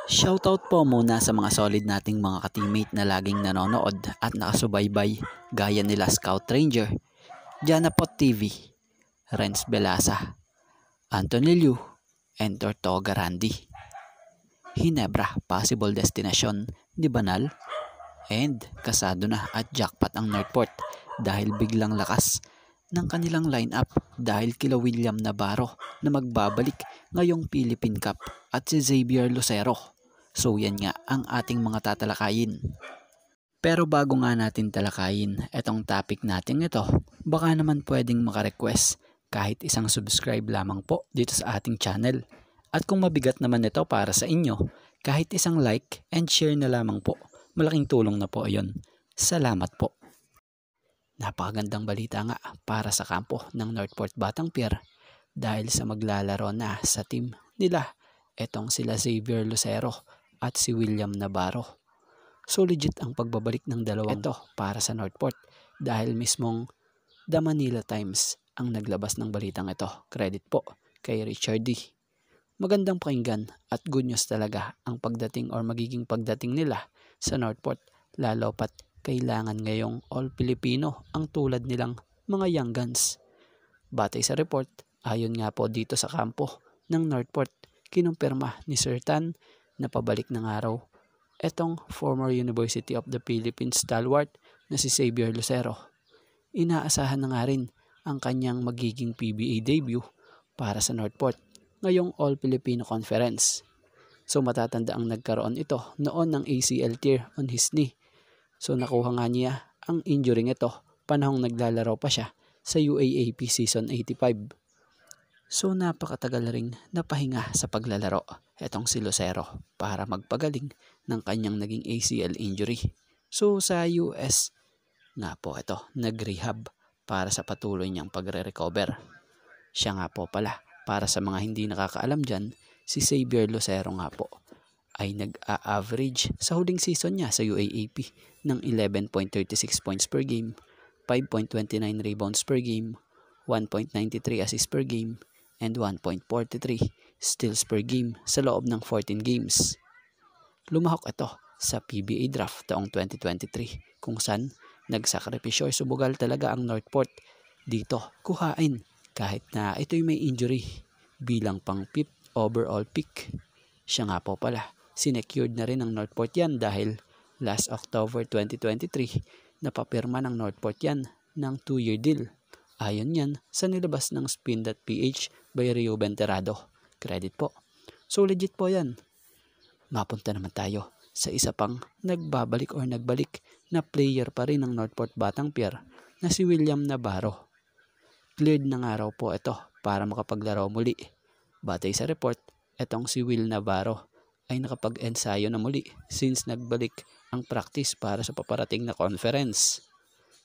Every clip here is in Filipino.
Shoutout po muna sa mga solid nating mga ka-teammate na laging nanonood at nakasubaybay gaya nila Scout Ranger, Janapot TV, Renz Belasa, Anthony Liu, and Tortoga Randy. Hinebra, possible destination ni Banal, and kasado na at jackpot ang Northport dahil biglang lakas ng kanilang lineup dahil kila William Navarro na magbabalik ngayong Philippine Cup at si Xavier Lucero. So yan nga ang ating mga tatalakayin. Pero bago nga natin talakayin itong topic natin ito, baka naman pwedeng makarequest kahit isang subscribe lamang po dito sa ating channel. At kung mabigat naman ito para sa inyo, kahit isang like and share na lamang po. Malaking tulong na po iyon. Salamat po. Napakagandang balita nga para sa kampo ng Northport Batangpier dahil sa maglalaro na sa team nila etong sila Xavier Lucero at si William Navarro. So legit ang pagbabalik ng dalawang ito para sa Northport dahil mismong The Manila Times ang naglabas ng balitang ito. Credit po kay Richard D. Magandang pakinggan at good news talaga ang pagdating or magiging pagdating nila sa Northport, lalo pat kailangan ngayong all Filipino ang tulad nilang mga young guns. Batay sa report, ayon nga po dito sa kampo ng Northport, kinumpirma ni Sir Tan na pabalik ng araw etong former University of the Philippines stalwart na si Xavier Lucero. Inaasahan na nga rin ang kanyang magiging PBA debut para sa Northport ngayong All Filipino Conference. So matatanda ang nagkaroon ito noon ng ACL tear on his knee. So nakuha nga niya ang injury ito panahong naglalaro pa siya sa UAAP Season 85. So napakatagal ring napahinga sa paglalaro etong si Lucero para magpagaling ng kanyang naging ACL injury. So sa US nga po ito nag-rehab para sa patuloy niyang pagre-recover. Siya nga po pala, para sa mga hindi nakakaalam dyan, si Xavier Lucero nga po ay nag-a-average sa huling season niya sa UAAP ng 11.36 points per game, 5.29 rebounds per game, 1.93 assists per game, and 1.43 steals per game sa loob ng 14 games. Lumahok ito sa PBA draft taong 2023 kung saan nagsakripisyo ay subugal talaga ang Northport dito kuhain kahit na ito'y may injury bilang pang 5th overall pick. Siya nga po pala, sinecured na rin ng Northport yan dahil last October 2023 napapirma ng Northport yan ng 2-year deal. Ayon yan sa nilabas ng Spin.ph by Rio Venterado. Credit po. So legit po yan. Mapunta naman tayo sa isa pang nagbabalik or nagbalik na player pa rin ng Northport Batangpier na si William Navarro. Cleared na nga raw po ito para makapaglaro muli. Batay sa report, itong si Will Navarro ay nakapag-ensayo na muli since nagbalik ang practice para sa paparating na conference.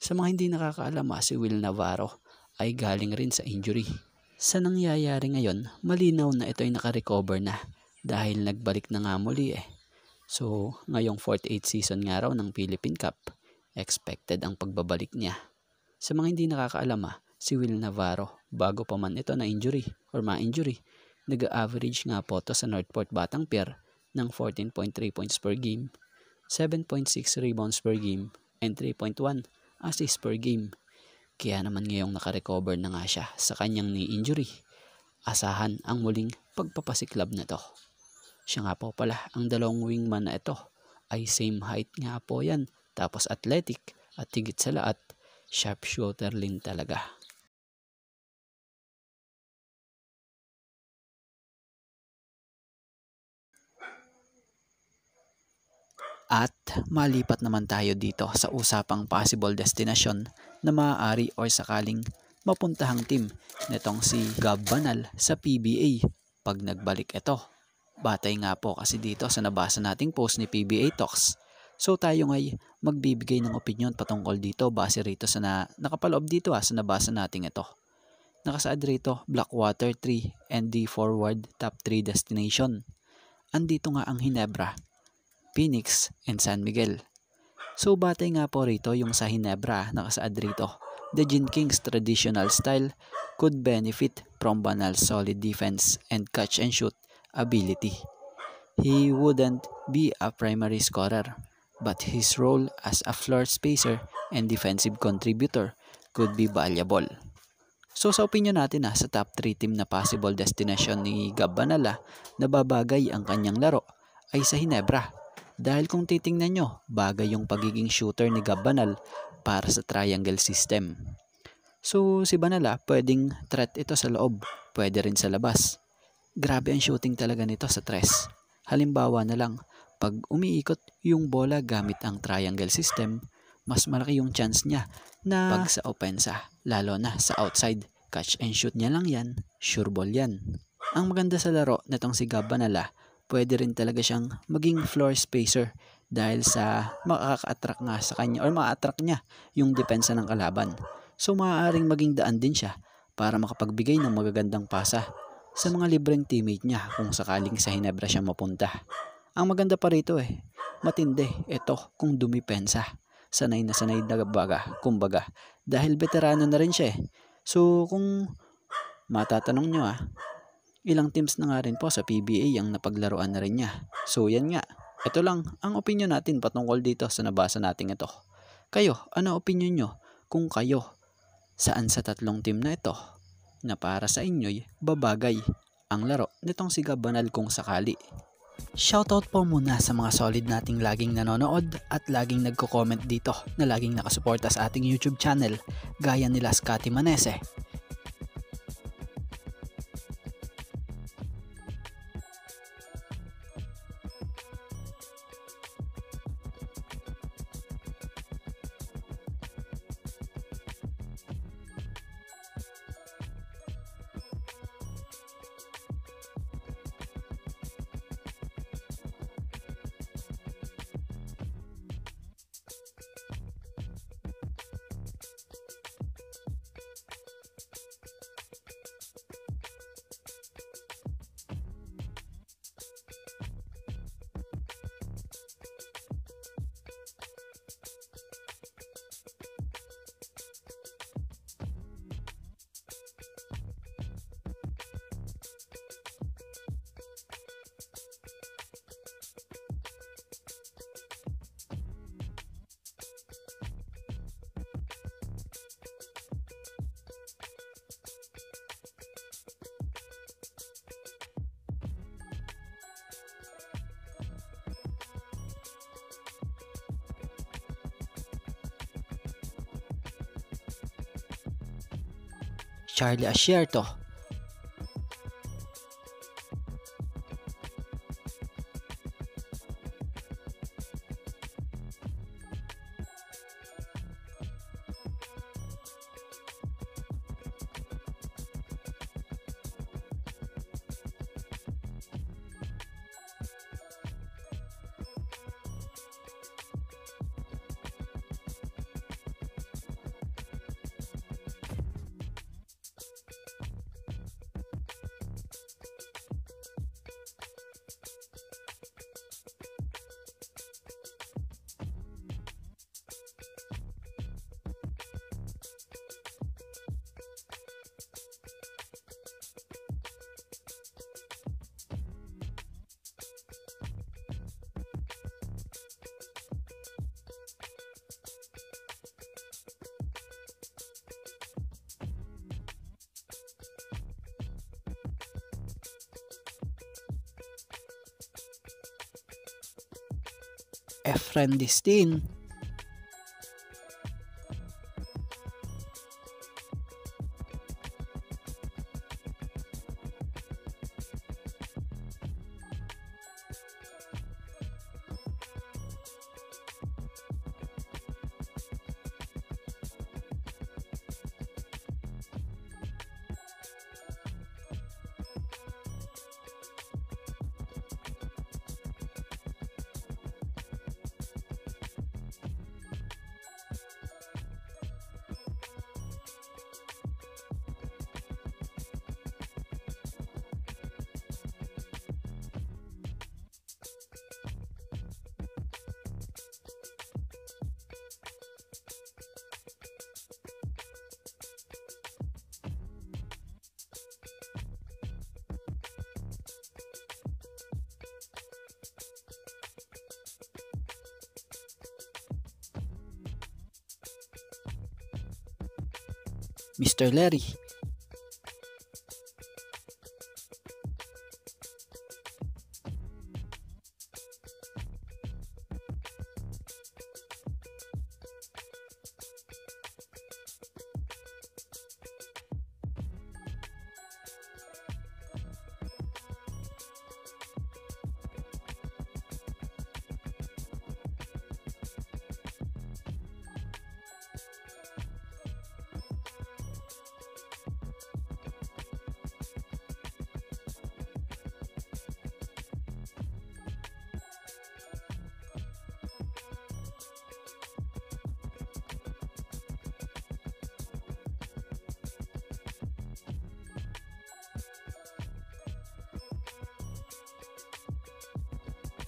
Sa mga hindi nakakaalam, si Will Navarro ay galing rin sa injury. Sa nangyayari ngayon, malinaw na ito ay nakarecover na dahil nagbalik na nga muli . So, ngayong 48th season nga raw ng Philippine Cup, expected ang pagbabalik niya. Sa mga hindi nakakaalam, si Will Navarro, bago pa man ito na injury or ma-injury, nag-average nga po to sa Northport Batangpier ng 14.3 points per game, 7.6 rebounds per game, and 3.1 assists per game. Kaya naman ngayong nakarecover na nga siya sa kanyang knee injury, asahan ang muling pagpapasiklab na to. Siya nga po pala, ang dalawang wingman na ito ay same height nga po yan, tapos athletic at higit sa lahat, sharpshooter din talaga. At malipat naman tayo dito sa usapang possible destination na maaari or sakaling mapuntahang team nitong si Gab Banal sa PBA pag nagbalik ito. Batay nga po kasi dito sa nabasa nating post ni PBA Talks. So tayo ngay magbibigay ng opinion patungkol dito base rito sa nakapaloob dito sa nabasa nating ito. Nakasaad rito Blackwater 3 and D Forward Top 3 Destination. Andito nga ang Hinebra, Phoenix, and San Miguel. So batay nga po rito yung sa Hinebra, nakasaad rito, the Gin Kings traditional style could benefit from Banal's solid defense and catch and shoot ability. He wouldn't be a primary scorer, but his role as a floor spacer and defensive contributor could be valuable. So sa opinion natin sa top 3 team na possible destination ni Gab Banala na babagay ang kanyang laro ay sa Hinebra. Dahil kung titingnan nyo, bagay yung pagiging shooter ni Gab Banal para sa triangle system. So si Banala pwedeng threat ito sa loob, pwede rin sa labas. Grabe ang shooting talaga nito sa tres. Halimbawa na lang, pag umiikot yung bola gamit ang triangle system, mas malaki yung chance niya na pag sa opensa, lalo na sa outside, catch and shoot niya lang yan, sure ball yan. Ang maganda sa laro nitong si Gab Banala, pwede rin talaga siyang maging floor spacer dahil sa makaka-attract nga sa kanya or ma-attract niya yung depensa ng kalaban. So maaaring maging daan din siya para makapagbigay ng magagandang pasa sa mga libreng teammate niya kung sakaling sa Hinebra siya mapunta. Ang maganda pa rito matindi ito kung dumipensa. Sanay na kumbaga, dahil veterano na rin siya So kung matatanong nyo ilang teams na nga rin po sa PBA ang napaglaruan na rin niya. So yan nga, ito lang ang opinion natin patungkol dito sa nabasa natin ito. Kayo, ano opinion nyo kung kayo saan sa tatlong team na ito na para sa inyo'y babagay ang laro nitong si Gab Banal kung sakali? Shoutout po muna sa mga solid nating laging nanonood at laging nagko-comment dito na laging nakasuporta sa ating YouTube channel gaya nila Scotty Manese, Charlie Asierto, Efren Distin, Mr. Larry,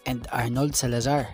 and Arnold Salazar.